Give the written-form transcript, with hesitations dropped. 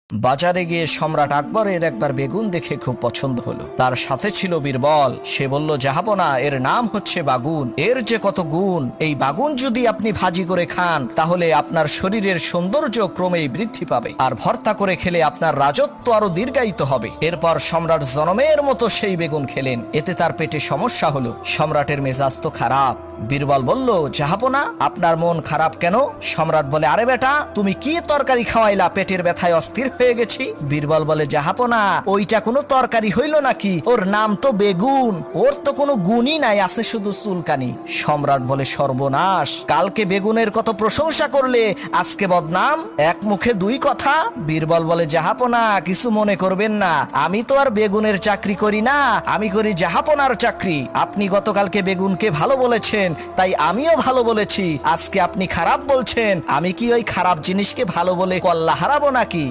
বাজারে গিয়ে সম্রাট আকবরের একবার বেগুন দেখে খুব পছন্দ হলো। তার সাথে ছিল বীরবল। সে বলল, জাহাপনা, এর নাম হচ্ছে বাগুন। এর যে কত গুণ! এই বাগুন যদি আপনি ভাজি করে খান তাহলে আপনার শরীরের সৌন্দর্য ক্রমেই বৃদ্ধি পাবে, আর ভর্তা করে খেলে আপনার রাজত্ব আরো দীর্ঘায়িত হবে। এরপর সম্রাট জনমের মতো সেই বেগুন খেলেন। এতে তার পেটে সমস্যা হলো। সম্রাটের মেজাজ তো খারাপ। বীরবল বলল, জাহাপনা, আপনার মন খারাপ কেন? সম্রাট বলে, আরে বেটা, তুমি কি তরকারি খাওয়াইলা? পেটের ব্যথায় অস্থির হয়ে গেছি। বীরবল বলে, জাহাপনা, ওইটা কোনো তরকারি হইল নাকি? ওর নাম তো বেগুন। ওর তো কোনো গুণই নাই, আছে শুধু চুলকানি। সম্রাট বলে, সর্বনাশ! কালকে বেগুনের কত প্রশংসা করলে, আজকে বদনাম। এক মুখে দুই কথা। বীরবল বলে, জাহাপনা, কিছু মনে করবেন না, আমি তো আর বেগুনের চাকরি করি না, আমি করি জাহাপনার চাকরি। আপনি গতকালকে বেগুনকে ভালো বলেছেন, তাই আমিও ভালো বলেছি। আজকে আপনি খারাপ বলছেন, আমি কি ওই খারাপ জিনিসকে ভালো বলে কল্লা হারাবো নাকি?